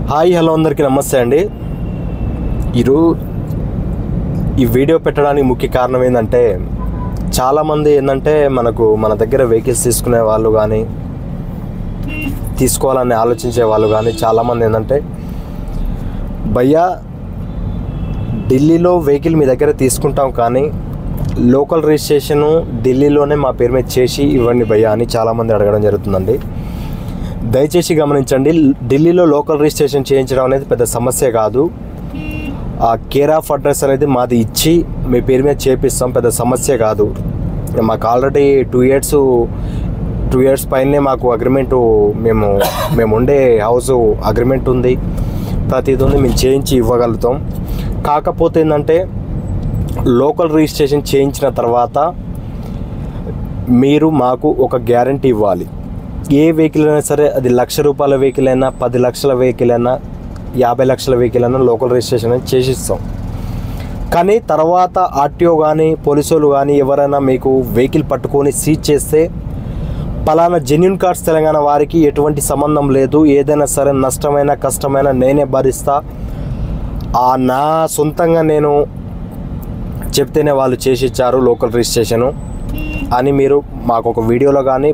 Hi hello అందరికీ నమస్తే అండి. ఈ వీడియో పెట్టడానికి ముఖ్య కారణం ఏంటంటే, చాలామంది ఏంటంటే మన దగ్గర వెహికల్స్ తీసుకునే వాళ్ళు కానీ తీసుకోవాలని ఆలోచించే వాళ్ళు కానీ చాలామంది ఏంటంటే, భయ్యా ఢిల్లీలో వెహికల్ మీ దగ్గర తీసుకుంటాం కానీ లోకల్ రిజిస్ట్రేషను ఢిల్లీలోనే మా పేరు మీద చేసి ఇవ్వండి భయ్యా అని చాలామంది అడగడం జరుగుతుందండి. దయచేసి గమనించండి, ఢిల్లీలో లోకల్ రిజిస్ట్రేషన్ చేయించడం అనేది పెద్ద సమస్య కాదు. ఆ కేర్ ఆఫ్ అడ్రస్ అనేది మాది ఇచ్చి మీ పేరు మీద చేపిస్తాం, పెద్ద సమస్య కాదు. మాకు ఆల్రెడీ 2 ఇయర్స్ పైనే మాకు అగ్రిమెంటు మేము ఉండే హౌస్ అగ్రిమెంట్ ఉంది, ప్రతిదీ ఉంది, మేము చేయించి ఇవ్వగలుగుతాం. కాకపోతే ఏంటంటే, లోకల్ రిజిస్ట్రేషన్ చేయించిన తర్వాత మీరు మాకు ఒక గ్యారంటీ ఇవ్వాలి. ఏ వెహికల్ అయినా సరే, అది ₹1,00,000 వెహికల్ అయినా, 10 లక్షల వెహికల్ అయినా, 50 లక్షల వెహికల్ అయినా లోకల్ రిజిస్ట్రేషన్ అని చేసిస్తాం. కానీ తర్వాత ఆర్టీఓ కానీ పోలీసు వాళ్ళు కానీ ఎవరైనా మీకు వెహికల్ పట్టుకొని సీజ్ చేస్తే, పలానా జెన్యూన్ కార్డ్స్ తెలంగాణ వారికి ఎటువంటి సంబంధం లేదు, ఏదైనా సరే నష్టమైన కష్టమైన నేనే భరిస్తా, నా సొంతంగా నేను చెప్తేనే వాళ్ళు చేసి ఇచ్చారు లోకల్ రిజిస్ట్రేషను అని మీరు మాకు ఒక వీడియోలో కానీ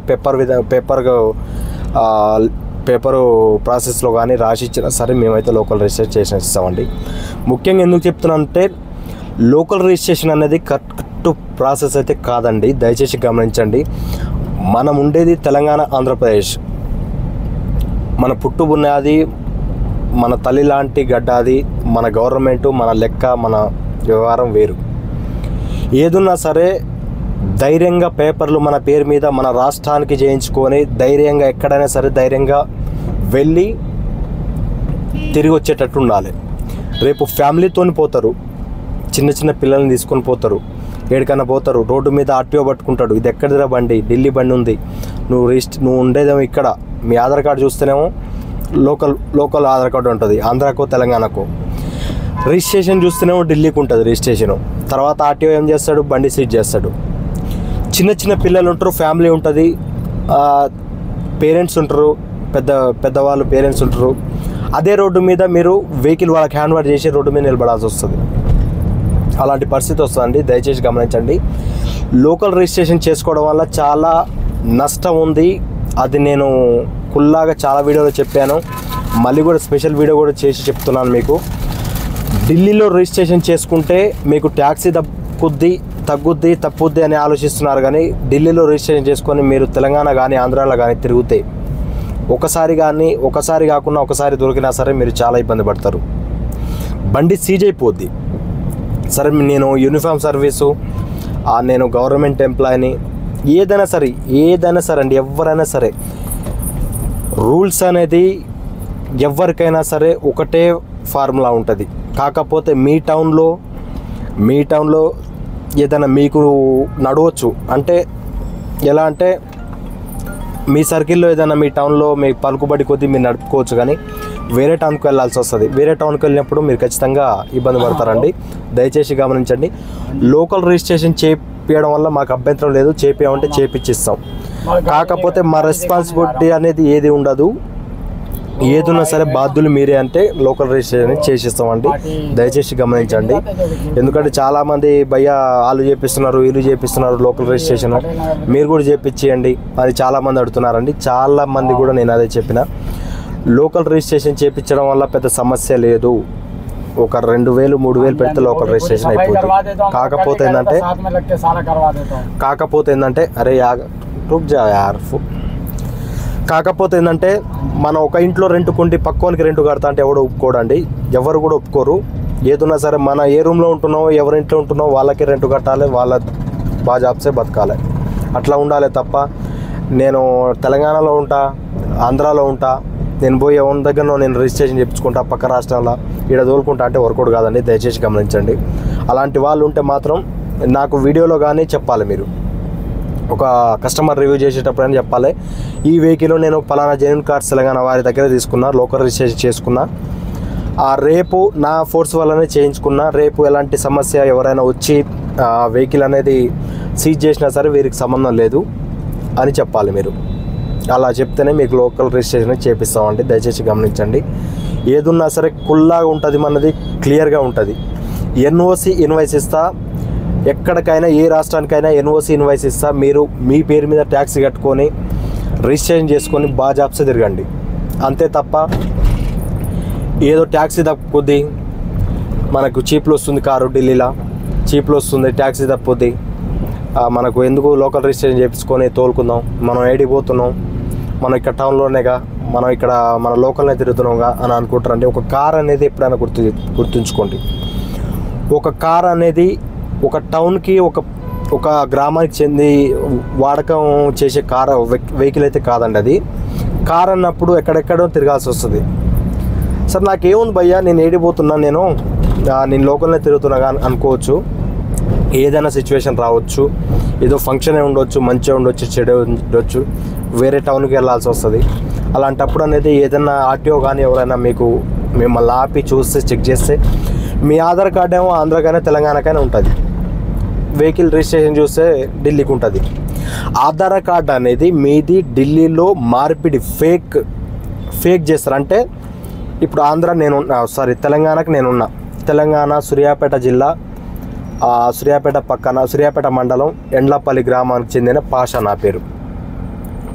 పేపరు ప్రాసెస్లో కానీ రాసి ఇచ్చినా సరే మేమైతే లోకల్ రిజిస్ట్రేషన్ ఇస్తామండి. ముఖ్యంగా ఎందుకు చెప్తున్నానంటే, లోకల్ రిజిస్ట్రేషన్ అనేది కరెక్ట్ ప్రాసెస్ అయితే కాదండి. దయచేసి గమనించండి. మనం ఉండేది తెలంగాణ, ఆంధ్రప్రదేశ్. మన పుట్టుబున్నది, మన తల్లి లాంటి గడ్డ అది. మన గవర్నమెంటు, మన లెక్క, మన వ్యవహారం వేరు. ఏదున్నా సరే ధైర్యంగా పేపర్లు మన పేరు మీద మన రాష్ట్రానికి చేయించుకొని ధైర్యంగా ఎక్కడైనా సరే ధైర్యంగా వెళ్ళి తిరిగి వచ్చేటట్టు ఉండాలి. రేపు ఫ్యామిలీతో పోతారు, చిన్న పిల్లల్ని తీసుకొని పోతారు, ఎక్కడికైనా పోతారు, రోడ్డు మీద ఆర్టీఓ పట్టుకుంటాడు, ఇది ఎక్కడిదిరా బండి, ఢిల్లీ బండి ఉంది, నువ్వు ఉండేదేమో ఇక్కడ, మీ ఆధార్ కార్డు చూస్తేనేమో లోకల్ ఆధార్ కార్డు ఉంటుంది, ఆంధ్రాకో తెలంగాణకో. రిజిస్ట్రేషన్ చూస్తేనేమో ఢిల్లీకి ఉంటుంది రిజిస్ట్రేషను. తర్వాత ఆర్టీఓ ఏం చేస్తాడు, బండి సీజ్ చేస్తాడు. చిన్న పిల్లలు ఉంటారు, ఫ్యామిలీ ఉంటుంది, పేరెంట్స్ ఉంటారు, పెద్దవాళ్ళు పేరెంట్స్ ఉంటారు. అదే రోడ్డు మీద మీరు వెహికల్ వాళ్ళకి హ్యాండ్ ఓవర్ చేసి రోడ్డు మీద నిలబడాల్సి వస్తుంది. అలాంటి పరిస్థితి వస్తుందండి. దయచేసి గమనించండి. లోకల్ రిజిస్ట్రేషన్ చేసుకోవడం వల్ల చాలా నష్టం ఉంది. అది నేను కుల్లాగా చాలా వీడియోలో చెప్పాను, మళ్ళీ కూడా స్పెషల్ వీడియో కూడా చేసి చెప్తున్నాను మీకు. ఢిల్లీలో రిజిస్ట్రేషన్ చేసుకుంటే మీకు ట్యాక్సీ తప్పుద్ది అని ఆలోచిస్తున్నారు. కానీ ఢిల్లీలో రిజిస్ట్రేషన్ చేసుకొని మీరు తెలంగాణ కానీ ఆంధ్రాలో కానీ తిరిగితే ఒకసారి కాకుండా ఒకసారి దొరికినా సరే మీరు చాలా ఇబ్బంది పడతారు. బండి సీజ్ అయిపోద్ది. సరే, నేను యూనిఫామ్ సర్వీసు, నేను గవర్నమెంట్ ఎంప్లాయీని, ఏదైనా సరే అండి, ఎవరైనా సరే రూల్స్ అనేది ఎవరికైనా సరే ఒకటే ఫార్ములా ఉంటుంది. కాకపోతే మీ టౌన్లో ఏదైనా మీకు నడవచ్చు అంటే, ఎలా అంటే మీ సర్కిల్లో ఏదైనా మీ టౌన్లో మీ పలుకుబడి కొద్దీ మీరు నడుపుకోవచ్చు. కానీ వేరే టౌన్కి వెళ్ళాల్సి వస్తుంది. వేరే టౌన్కి వెళ్ళినప్పుడు మీరు ఖచ్చితంగా ఇబ్బంది పడతారండి. దయచేసి గమనించండి. లోకల్ రిజిస్ట్రేషన్ చేయించడం వల్ల మాకు అభ్యంతరం లేదు, చేయించామంటే చేయించిస్తాం. కాకపోతే మా రెస్పాన్సిబిలిటీ అనేది ఏది ఉండదు. ఏదున్నా సరే బాధ్యులు మీరే అంటే లోకల్ రిజిస్ట్రేషన్ చేసిస్తామండి. దయచేసి గమనించండి. ఎందుకంటే చాలామంది భయ్యా వాళ్ళు చేపిస్తున్నారు, వీళ్ళు చేపిస్తున్నారు లోకల్ రిజిస్ట్రేషన్, మీరు కూడా చేయించేయండి అని చాలామంది అడుగుతున్నారండి. చాలామంది కూడా నేను అదే చెప్పిన, లోకల్ రిజిస్ట్రేషన్ చేయించడం వల్ల పెద్ద సమస్య లేదు. ఒక 2,000 3,000 పెడితే లోకల్ రిజిస్ట్రేషన్ అయిపోతుంది. కాకపోతే ఏంటంటే కాకపోతే ఏంటంటే మనం ఒక ఇంట్లో రెంట్ కొండి పక్కోనికి రెంట్ కడతా అంటే ఎవడు ఒప్పుకోడండి, ఎవరు కూడా ఒప్పుకోరు. ఏదున్నా సరే మన ఏ రూమ్లో ఉంటున్నామో ఎవరి ఇంట్లో ఉంటున్నామో వాళ్ళకి రెంట్ కట్టాలి, వాళ్ళ బాజాబ్సే బతకాలి. అట్లా ఉండాలి తప్ప నేను తెలంగాణలో ఉంటా, ఆంధ్రాలో ఉంటా, నేను పోయి ఎవరి దగ్గర నేను రిజిస్ట్రేషన్ చేయించుకుంటా పక్క రాష్ట్రాల్లో ఈడ తోలుకుంటా అంటే వర్కౌట్ కాదండి. దయచేసి గమనించండి. అలాంటి వాళ్ళు ఉంటే మాత్రం నాకు వీడియోలో కానీ చెప్పాలి. మీరు ఒక కస్టమర్ రివ్యూ చేసేటప్పుడు అని చెప్పాలి, ఈ వెహికల్ నేను పలానా జెన్యూన్ కార్డ్స్ తెలంగాణ వారి దగ్గర తీసుకున్నా, లోకల్ రిజిస్ట్రేషన్ చేసుకున్నా, రేపు నా ఫోర్స్ వల్లనే చేయించుకున్నా, రేపు ఎలాంటి సమస్య ఎవరైనా వచ్చి వెహికల్ అనేది సీజ్ చేసినా సరే వీరికి సంబంధం లేదు అని చెప్పాలి మీరు. అలా చెప్తేనే మీకు లోకల్ రిజిస్ట్రేషన్ చేపిస్తామండి. దయచేసి గమనించండి. ఏదున్నా సరే కుల్లాగా ఉంటుంది, మనది క్లియర్గా ఉంటుంది. ఎన్ఓసి ఇన్వాయిస్ ఇస్తా, ఎక్కడికైనా ఏ రాష్ట్రానికైనా ఎన్ఓసి ఇన్వాయిస్ ఇస్తా. మీరు మీ పేరు మీద ట్యాక్స్ కట్టుకొని రిజిస్ట్రేషన్ చేసుకొని బాజాబ్స్ తిరగండి. అంతే తప్ప ఏదో ట్యాక్సీ తప్పుద్ది, మనకు చీప్లో వస్తుంది కారు, ఢిల్లీలో చీప్లో వస్తుంది, ట్యాక్సీ తప్పుద్ది, మనకు ఎందుకు లోకల్ రిజిస్ట్రేషన్ చేయించుకొని తోలుకుందాం, మనం ఏడికి పోతున్నాం, మనం ఇక్కడ టౌన్లోనేగా, మనం ఇక్కడ మన లోకల్నే తిరుగుతున్నాంగా అని అనుకుంటారండి. ఒక కార్ అనేది ఎప్పుడైనా గుర్తుంచుకోండి. ఒక కార్ అనేది ఒక టౌన్కి ఒక గ్రామానికి చెంది వాడకం చేసే వెహికల్ అయితే కాదండి. అది కార్ అన్నప్పుడు ఎక్కడెక్కడో తిరగాల్సి వస్తుంది. సార్ నాకేముంది భయ్యా, నేను ఏడిపోతున్నా, నేను లోకల్నే తిరుగుతున్నా అనుకోవచ్చు. ఏదైనా సిచ్యువేషన్ రావచ్చు, ఏదో ఫంక్షన్ ఉండొచ్చు, మంచిగా ఉండొచ్చు, చెడు ఉండొచ్చు, వేరే టౌన్కి వెళ్ళాల్సి వస్తుంది. అలాంటప్పుడు అనేది ఏదైనా ఆర్టీఓ కానీ ఎవరైనా మిమ్మల్ని ఆపి చూస్తే చెక్ చేస్తే మీ ఆధార్ కార్డు ఏమో ఆంధ్రాకైనా తెలంగాణకైనా ఉంటుంది, వెహికల్ రిజిస్ట్రేషన్ చూస్తే ఢిల్లీకి ఉంటుంది. ఆధార్ కార్డు అనేది మీది ఢిల్లీలో మార్పిడి ఫేక్ చేస్తారు. అంటే ఇప్పుడు తెలంగాణకు నేనున్నా, తెలంగాణ సూర్యాపేట జిల్లా, సూర్యాపేట పక్కన సూర్యాపేట మండలం ఎండ్లపల్లి గ్రామానికి చెందిన పాషా, నా పేరు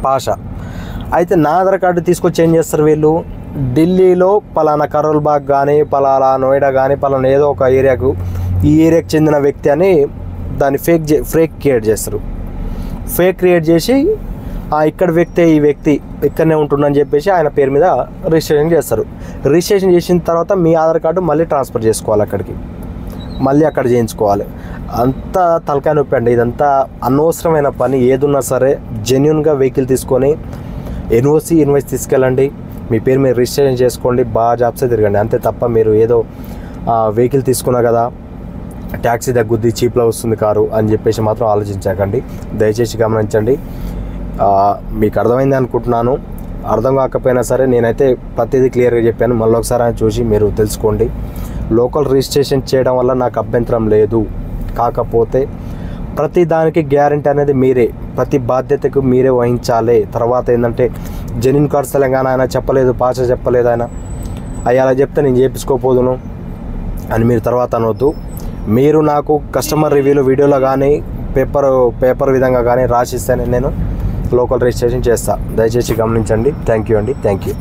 పాషా. అయితే నా ఆధార్ కార్డు తీసుకొచ్చి ఏం చేస్తారు వీళ్ళు, ఢిల్లీలో పలానా కరోల్ బాగ్ కానీ, పలానా నోయిడా కానీ, పలానా ఏదో ఒక ఈ ఏరియాకి చెందిన వ్యక్తి అని దాన్ని ఫేక్ క్రియేట్ చేస్తారు. ఫేక్ క్రియేట్ చేసి ఇక్కడ ఈ వ్యక్తి ఇక్కడనే ఉంటుందని చెప్పేసి ఆయన పేరు మీద రిజిస్ట్రేషన్ చేస్తారు. రిజిస్ట్రేషన్ చేసిన తర్వాత మీ ఆధార్ కార్డు మళ్ళీ ట్రాన్స్ఫర్ చేసుకోవాలి, మళ్ళీ అక్కడ చేయించుకోవాలి. అంతా తలకాయ నొప్పి అండి. ఇదంతా అనవసరమైన పని. ఏదున్నా సరే జెన్యున్గా వెహికల్ తీసుకొని ఇన్వాయిస్ తీసుకెళ్ళండి, మీ పేరు మీరు రిజిస్ట్రేషన్ చేసుకోండి, బాజాబ్సే తిరగండి. అంతే తప్ప మీరు ఏదో వెహికల్ తీసుకున్నా కదా ట్యాక్సీ తగ్గుద్ది, చీప్లో వస్తుంది కారు అని చెప్పేసి మాత్రం ఆలోచించకండి. దయచేసి గమనించండి. మీకు అర్థమైంది అనుకుంటున్నాను. అర్థం కాకపోయినా సరే నేనైతే ప్రతిదీ క్లియర్గా చెప్పాను. మళ్ళీ ఒకసారి చూసి మీరు తెలుసుకోండి. లోకల్ రిజిస్ట్రేషన్ చేయడం వల్ల నాకు అభ్యంతరం లేదు. కాకపోతే ప్రతి దానికి గ్యారెంటీ అనేది మీరే, ప్రతి బాధ్యతకు మీరే వహించాలి. తర్వాత ఏంటంటే జెన్యున్ కార్డ్స్ తెలంగాణ ఆయన చెప్పలేదు, పాషా చెప్పలేదు, ఆయన అలా చెప్తే నేను చేయించుకోపోదును అని మీరు తర్వాత అనవద్దు. మీరు నాకు కస్టమర్ రివ్యూలో వీడియోలో కానీ పేపర్ విధంగా కానీ రాసిస్తేనే నేను లోకల్ రిజిస్ట్రేషన్ చేస్తాను. దయచేసి గమనించండి. థ్యాంక్ యూ అండి. Thank you.